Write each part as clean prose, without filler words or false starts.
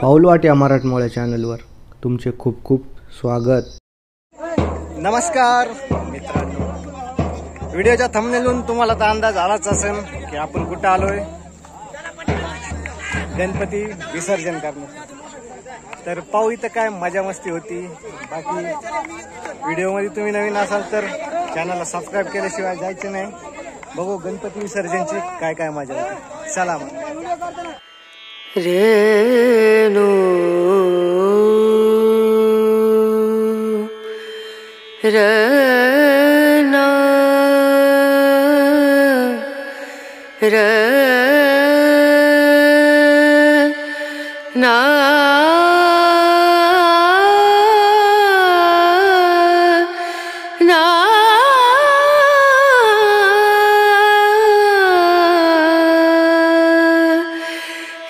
पाऊलवाट या मराठमोळ्या चॅनलवर तुमचे खूप खूप स्वागत. नमस्कार मित्रांनो, व्हिडिओच्या थंबनेलवरून तुम्हाला तर अंदाज आलाच असेल की आपण कुठं आलोय. गणपती विसर्जन करण्यासाठी. तर पाहू इथं काय मजा मस्ती होती. बाकी व्हिडिओमध्ये तुम्ही नवीन असाल तर चॅनलला सबस्क्राईब केल्याशिवाय जायचे नाही. बघू गणपती विसर्जनची काय काय मजा होती. चला मग. रेणू रना रना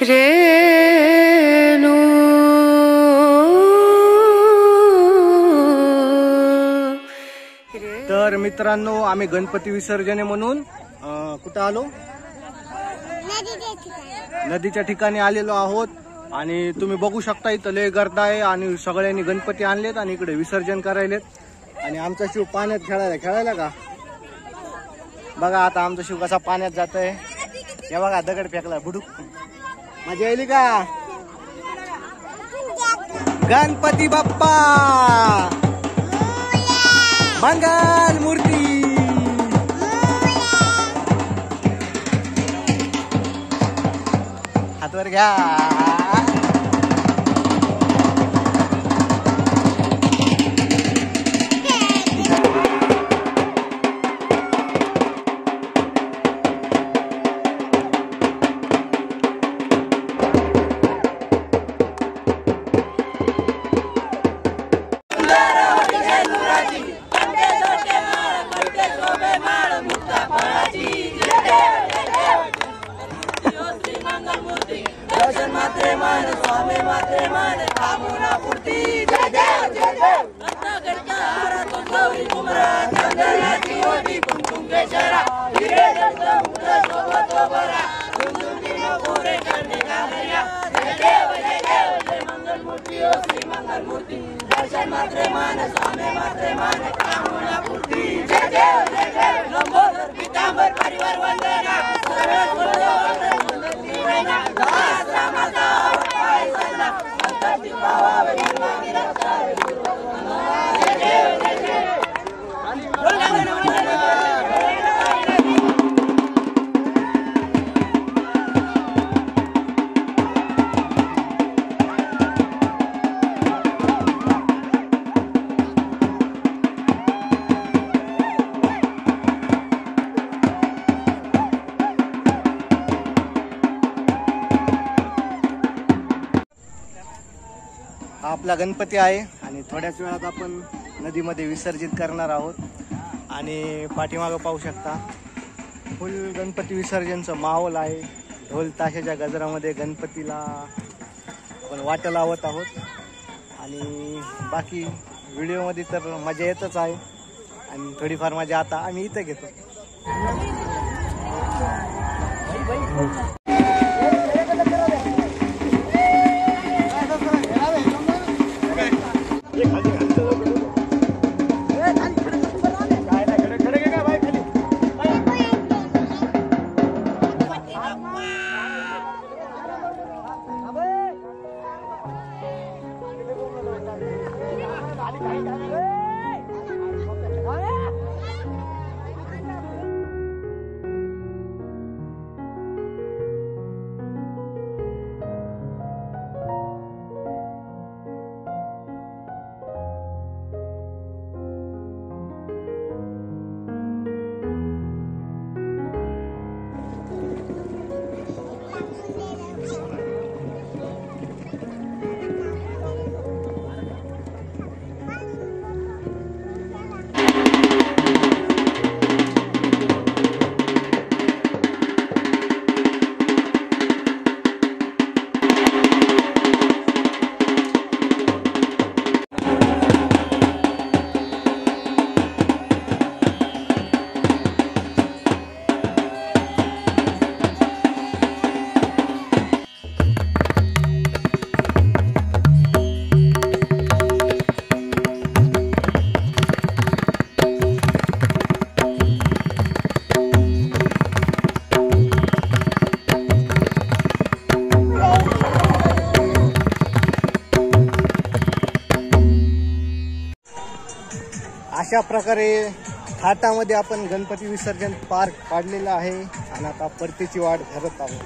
रेणू. तर मित्रांनो, आम्ही गणपती विसर्जन म्हणून कुठं आलो, नदीच्या ठिकाणी आलेलो आहोत. आणि तुम्ही बघू शकता इथं लय गर्दी आहे आणि सगळ्यांनी गणपती आणलेत आणि इकडे विसर्जन करायलेत. आणि आमचा शिव पाण्यात खेळायला का बघा. आता आमचा शिव कसा पाण्यात जात आहे. हे बघा दगड फेकला बुडूक. मजा येईल का. गणपती बाप्पा मंगल मूर्ती. हातवर घ्या. स्वामी मात्रे मान कामना पूर्ती. जय देव जय देव. रत्नागडचा हारा तो गौरी कुमरा. चंद्राची ओढी कुंकुमेश्वरा. हिरे दत्त मुक्त सोबत बरा. सुंदुरीनो पुरे करणे गाभया. जय देव जय देव. जय मंगल मूर्ती ओ श्री मंगल मूर्ती. दर्शन मात्रे मान स्वामी मात्रे मान कामना पूर्ती. जय देव जय देव. लंबोदर पीतांबर परिवार वंदना. सर्व दास रामाचा आपला गणपती आहे आणि थोड्याच वेळात आपण नदीमध्ये विसर्जित करणार आहोत. आणि पाठीमागं पाहू शकता फुल गणपती विसर्जनचं माहोल आहे. ढोल ताशाच्या गजरामध्ये गणपतीला आपण वाट लावत आहोत. आणि बाकी व्हिडिओमध्ये तर मजा येतच आहे आणि थोडीफार मजा आता आम्ही इथं घेतो. अशा प्रकारे थाटामध्ये आपण गणपती विसर्जन पार पाडलेलं आहे आणि आता परतीची वाट धरत आहोत.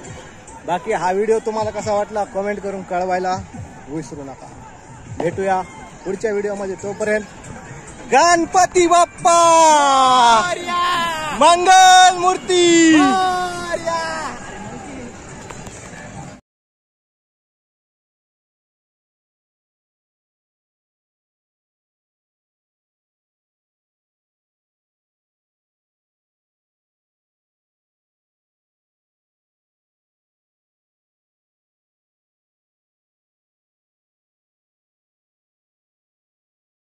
बाकी हा व्हिडिओ तुम्हाला कसा वाटला कमेंट करून कळवायला विसरू नका. भेटूया पुढच्या व्हिडिओमध्ये. तोपर्यंत गणपती बाप्पा मंगल मूर्ती.